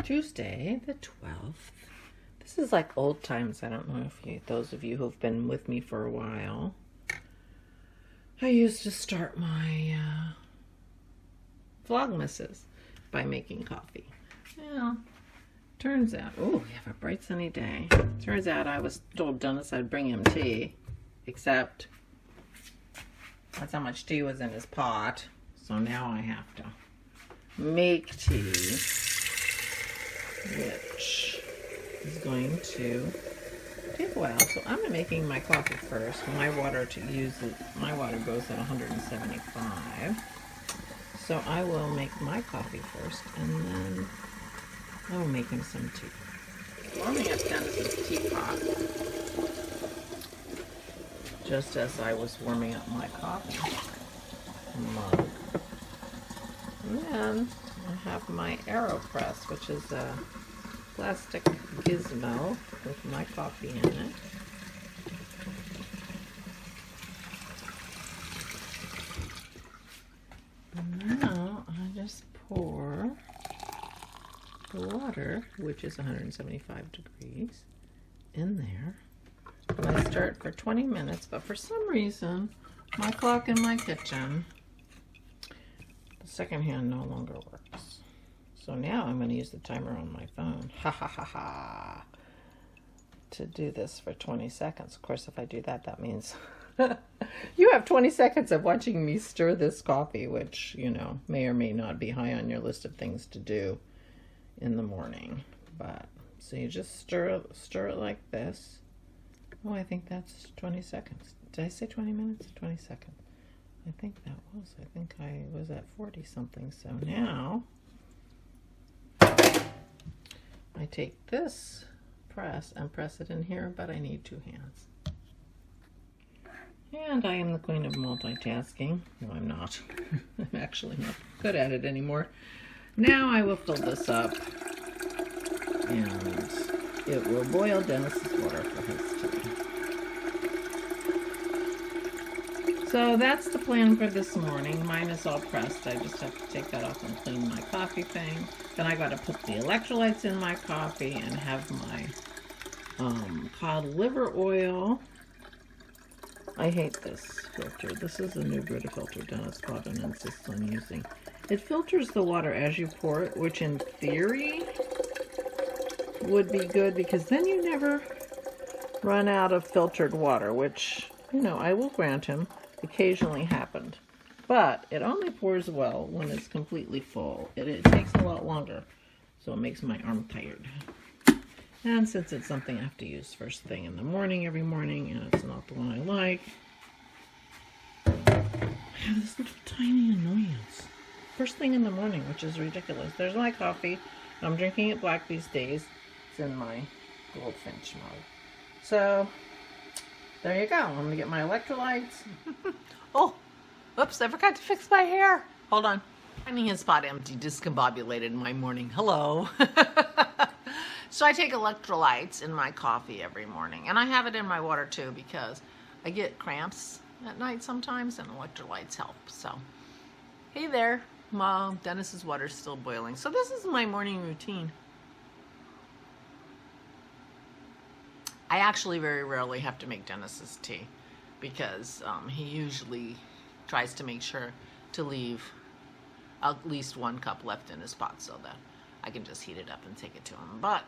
Tuesday the 12th. This is like old times. I don't know if those of you who've been with me for a while. I used to start my Vlogmases by making coffee. Well, turns out, oh, we have a bright sunny day. Turns out I was told Dennis I'd bring him tea, except that's how much tea was in his pot. So now I have to make tea, which is going to take a while. So I'm making my coffee first. My water my water goes at 175. So I will make my coffee first, and then I will make him some tea. Warming up Dennis's teapot, just as I was warming up my coffee mug. And then I have my AeroPress, which is a plastic gizmo with my coffee in it. And now I just pour the water, which is 175 degrees, in there. And I stir it for 20 minutes, but for some reason, my clock in my kitchen, the second hand no longer works. So now I'm going to use the timer on my phone, to do this for 20 seconds. Of course, if I do that, that means you have 20 seconds of watching me stir this coffee, which, you know, may or may not be high on your list of things to do in the morning. But, so you just stir it like this. Oh, I think that's 20 seconds. Did I say 20 minutes? 20 seconds. I think that was. I think I was at 40 something. So now I take this press and press it in here, but I need two hands. And I am the queen of multitasking. No, I'm not. I'm actually not good at it anymore. Now I will fill this up, and it will boil Dennis's water for his tea. So that's the plan for this morning. Mine is all pressed. I just have to take that off and clean my coffee thing. Then I got to put the electrolytes in my coffee and have my cod liver oil. I hate this filter. This is a new Brita filter Dennis bought and insists on using. It filters the water as you pour it, which in theory would be good because then you never run out of filtered water, which, you know, I will grant him, occasionally happened. But it only pours well when it's completely full. It takes a lot longer, so it makes my arm tired. And since it's something I have to use first thing in the morning every morning, and it's not the one I like, I have this little tiny annoyance. First thing in the morning, which is ridiculous. There's my coffee. I'm drinking it black these days. It's in my goldfinch mug. So, there you go. I'm going to get my electrolytes. Oh, whoops, I forgot to fix my hair. Hold on. Finding his spot empty discombobulated my morning. Hello. So I take electrolytes in my coffee every morning. And I have it in my water too because I get cramps at night sometimes and electrolytes help. So, hey there. Mom, Dennis's water's still boiling. So this is my morning routine. I actually very rarely have to make Dennis's tea because he usually tries to make sure to leave at least 1 cup left in his pot so that I can just heat it up and take it to him. But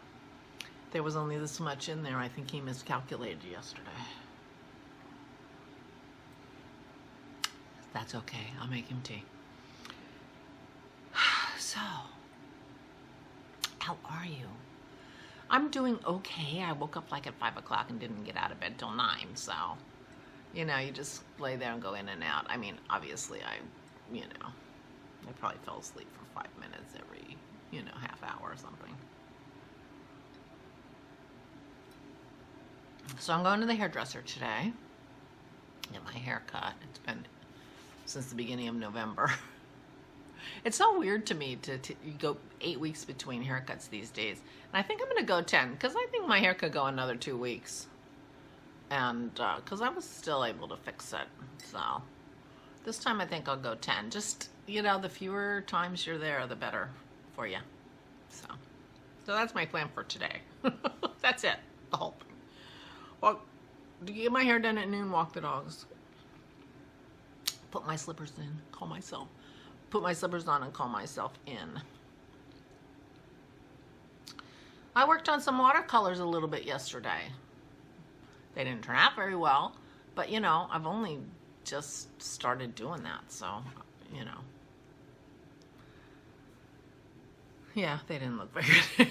there was only this much in there. I think he miscalculated yesterday. That's okay. I'll make him tea. So, how are you? I'm doing okay. I woke up like at 5 o'clock and didn't get out of bed till 9. So, you know, you just lay there and go in and out. I mean, obviously, I probably fell asleep for 5 minutes every, half hour or something. So I'm going to the hairdresser today. Get my hair cut. It's been since the beginning of November. It's so weird to me to go 8 weeks between haircuts these days. And I think I'm going to go 10 because I think my hair could go another 2 weeks. And because I was still able to fix it. So this time I think I'll go 10. Just, the fewer times you're there, the better for you. So So that's my plan for today. That's it. The whole thing. Well, get my hair done at noon, walk the dogs. Put my slippers in, call myself. Put my slippers on and call myself in. I worked on some watercolors a little bit yesterday. They didn't turn out very well, but you know, I've only just started doing that, so, you know. Yeah, they didn't look very good.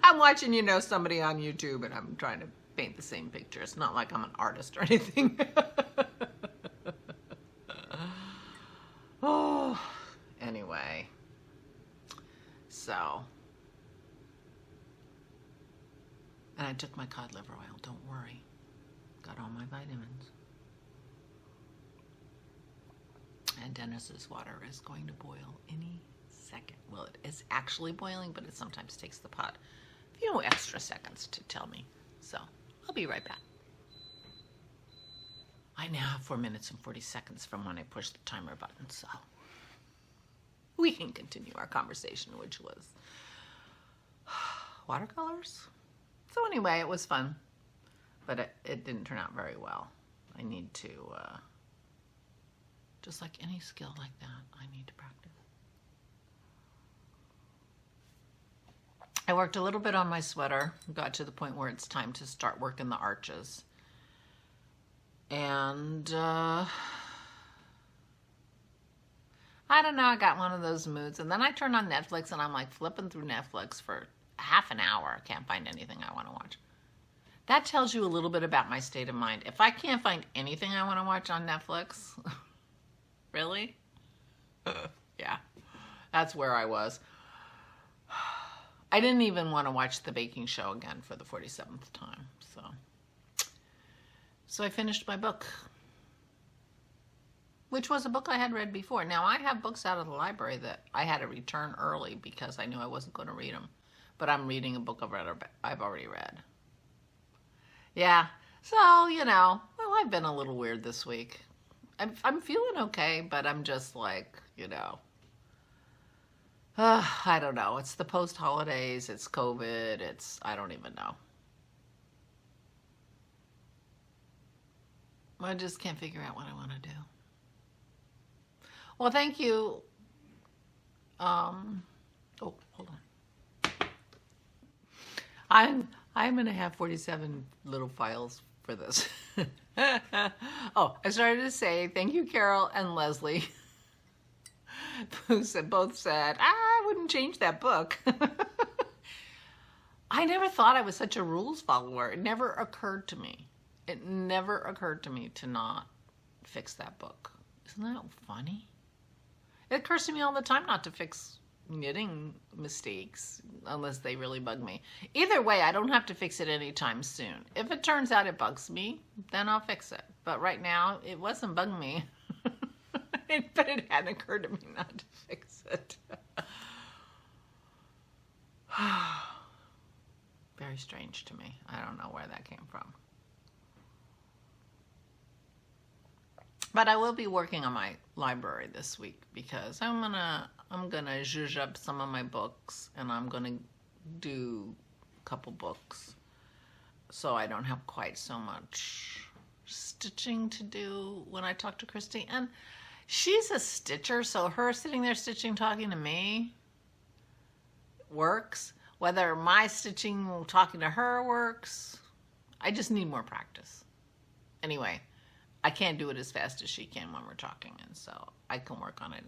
I'm watching, you know, somebody on YouTube and I'm trying to paint the same picture. It's not like I'm an artist or anything. Oh, anyway. So. And I took my cod liver oil, don't worry. Got all my vitamins. And Dennis's water is going to boil any second. Well, it is actually boiling, but it sometimes takes the pot a few extra seconds to tell me. So, I'll be right back. I now have 4 minutes and 40 seconds from when I pushed the timer button, so we can continue our conversation, which was watercolors. So anyway, it was fun, but it didn't turn out very well. I need to, just like any skill like that, I need to practice. I worked a little bit on my sweater, got to the point where it's time to start working the arches. And, I don't know, I got one of those moods. And then I turned on Netflix and I'm like flipping through Netflix for half an hour. I can't find anything I want to watch. That tells you a little bit about my state of mind. If I can't find anything I want to watch on Netflix, really? Yeah, that's where I was. I didn't even want to watch The Baking Show again for the 47th time. So I finished my book, which was a book I had read before. Now, I have books out of the library that I had to return early because I knew I wasn't going to read them. But I'm reading a book I've already read. Yeah, so, you know, well, I've been a little weird this week. I'm feeling okay, but I'm just like, you know, I don't know. It's the post-holidays, it's COVID, I don't even know. I just can't figure out what I want to do. Well, thank you. Oh, hold on. I'm going to have 47 little files for this. Oh, I started to say thank you, Carol and Leslie, who both said, I wouldn't change that book. I never thought I was such a rules follower. It never occurred to me. It never occurred to me to not fix that book. Isn't that funny? It occurs to me all the time not to fix knitting mistakes unless they really bug me. Either way, I don't have to fix it anytime soon. If it turns out it bugs me, then I'll fix it. But right now, it wasn't bugging me. But it hadn't occurred to me not to fix it. Very strange to me. I don't know where that came from. But I will be working on my library this week because I'm gonna zhuzh up some of my books and I'm gonna do a couple books so I don't have quite so much stitching to do when I talk to Christy. And she's a stitcher, so her sitting there stitching, talking to me works. Whether my stitching, talking to her works, I just need more practice. Anyway. I can't do it as fast as she can when we're talking, and so I can work on it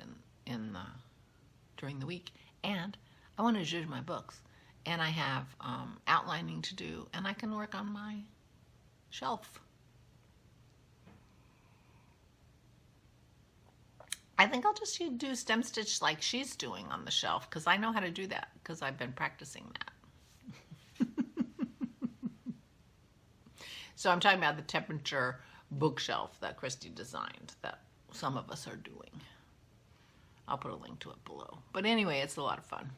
during the week. And I want to zhuzh my books, and I have outlining to do, and I can work on my shelf. I think I'll just do stem stitch like she's doing on the shelf because I know how to do that because I've been practicing that. So I'm talking about the Tempurature bookshelf that Christy designed that some of us are doing. I'll put a link to it below. But anyway, it's a lot of fun.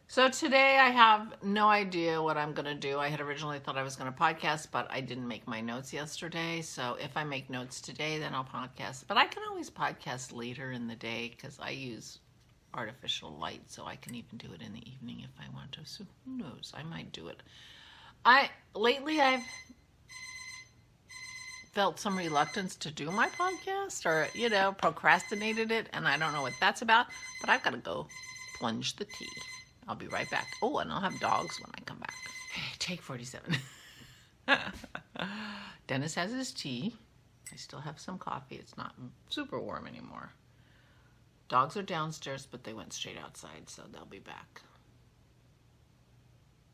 So today I have no idea what I'm going to do. I had originally thought I was going to podcast, but I didn't make my notes yesterday. So if I make notes today, then I'll podcast. But I can always podcast later in the day because I use artificial light, so I can even do it in the evening if I want to. So who knows? I might do it. Lately I've felt some reluctance to do my podcast, or, you know, procrastinated it, and I don't know what that's about, but I've got to go plunge the tea. I'll be right back. Oh, and I'll have dogs when I come back. Okay, take 47. Dennis has his tea. I still have some coffee. It's not super warm anymore. Dogs are downstairs, but they went straight outside, so they'll be back.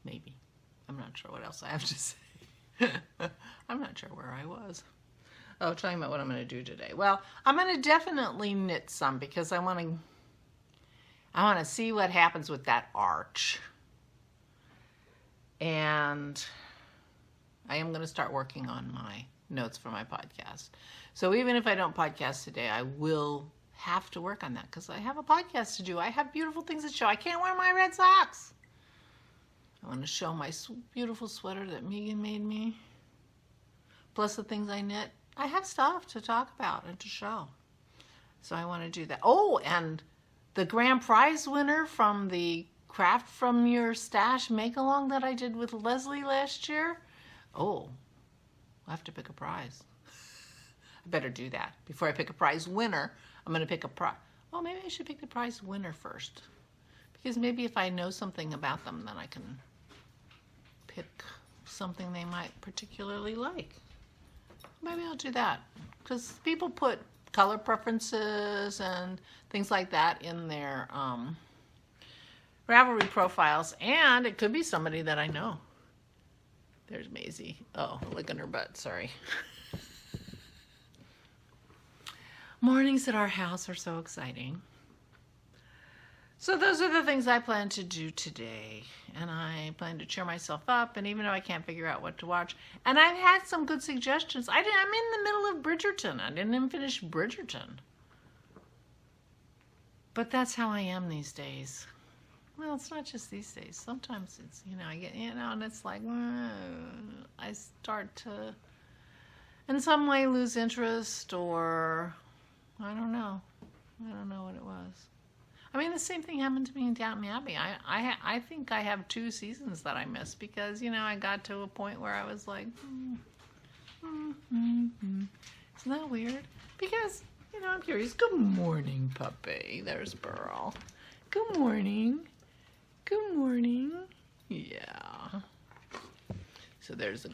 Maybe. I'm not sure what else I have to say. I'm not sure where I was. Oh, talking about what I'm going to do today. Well, I'm going to definitely knit some because I want to see what happens with that arch. And I am going to start working on my notes for my podcast. So even if I don't podcast today, I will have to work on that because I have a podcast to do. I have beautiful things to show. I can't wear my red socks. I want to show my beautiful sweater that Megan made me. Plus the things I knit. I have stuff to talk about and to show. So I want to do that. Oh, and the grand prize winner from the Craft From Your Stash make-along that I did with Leslie last year. Oh, I'll have to pick a prize. I better do that. Before I pick a prize winner, I'm going to pick a prize. Well, maybe I should pick the prize winner first. Because maybe if I know something about them, then I can pick something they might particularly like. Maybe I'll do that. Because people put color preferences and things like that in their Ravelry profiles. And it could be somebody that I know. There's Maisie. Oh, licking her butt. Sorry. Mornings at our house are so exciting. So those are the things I plan to do today. And I plan to cheer myself up. And even though I can't figure out what to watch. And I've had some good suggestions. I'm in the middle of Bridgerton. I didn't even finish Bridgerton. But that's how I am these days. Well, it's not just these days. Sometimes it's, I get, and it's like, I start to, in some way, lose interest, or I don't know. I don't know what it was. I mean, the same thing happened to me in Downton Abbey. I think I have 2 seasons that I missed because, I got to a point where I was like, Isn't that weird? Because, I'm curious. Good morning, puppy. There's Burl. Good morning. Good morning. Yeah. So there's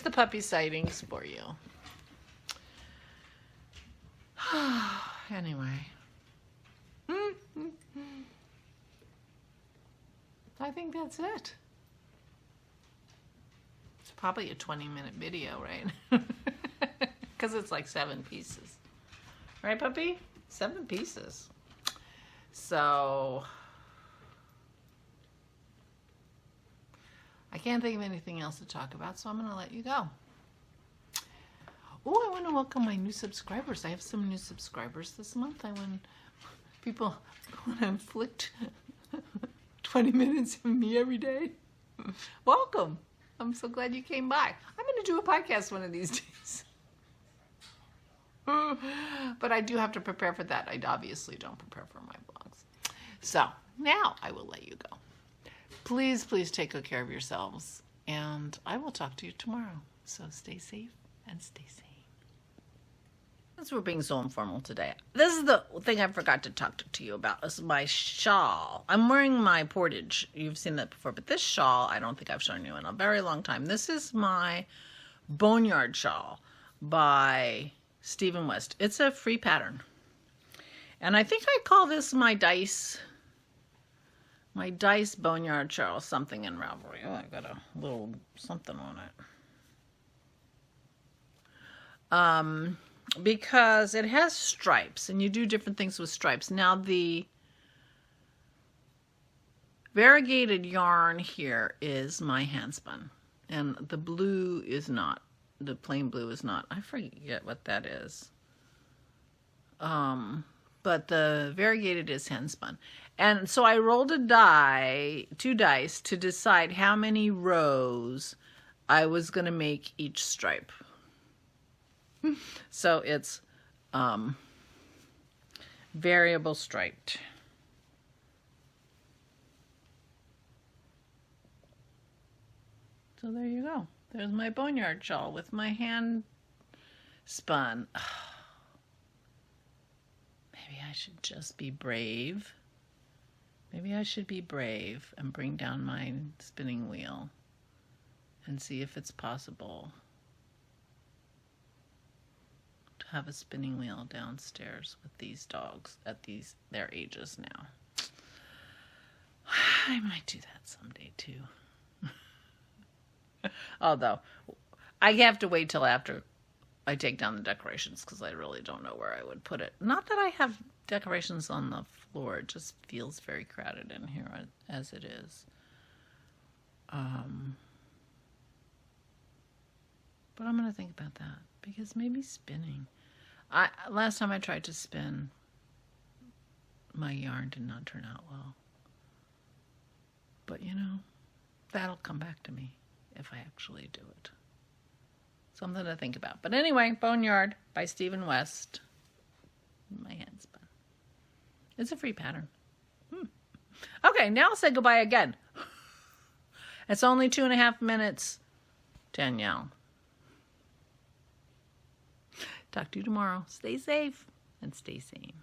the puppy sightings for you. Anyway. I think that's it. It's probably a 20-minute video, right? Because it's like 7 pieces. Right, puppy? 7 pieces. So I can't think of anything else to talk about, so I'm going to let you go. Oh, I want to welcome my new subscribers. I have some new subscribers this month. People want to inflict 20 minutes of me every day. Welcome. I'm so glad you came by. I'm going to do a podcast one of these days. But I do have to prepare for that. I obviously don't prepare for my vlogs. So now I will let you go. Please, please take good care of yourselves. And I will talk to you tomorrow. So stay safe and stay sane. Since we're being so informal today, this is the thing I forgot to talk to you about. This is my shawl. I'm wearing my portage. You've seen that before. But this shawl, I don't think I've shown you in a very long time. This is my Boneyar shawl by Stephen West. It's a free pattern. And I think I call this my dice Boneyard shawl something in Ravelry. Oh, I got a little something on it. Because it has stripes, and you do different things with stripes. Now, the variegated yarn here is my handspun, and the blue is not. The plain blue is not. I forget what that is. But the variegated is handspun. And so I rolled 2 dice to decide how many rows I was going to make each stripe. So it's variable striped. So there you go. There's my Boneyard shawl with my hand spun. Maybe I should just be brave. Maybe I should be brave and bring down my spinning wheel and see if it's possible to have a spinning wheel downstairs with these dogs at their ages now. I might do that someday too. Although, I have to wait till after I take down the decorations because I really don't know where I would put it. Not that I have decorations on the floor. It just feels very crowded in here as it is. But I'm going to think about that because maybe spinning. Last time I tried to spin, my yarn did not turn out well. But, you know, that'll come back to me if I actually do it. Something to think about. But anyway, Boneyard by Stephen West. My hand spun. It's a free pattern. Okay, now I'll say goodbye again. It's only 2.5 minutes. Danielle. Talk to you tomorrow. Stay safe and stay sane.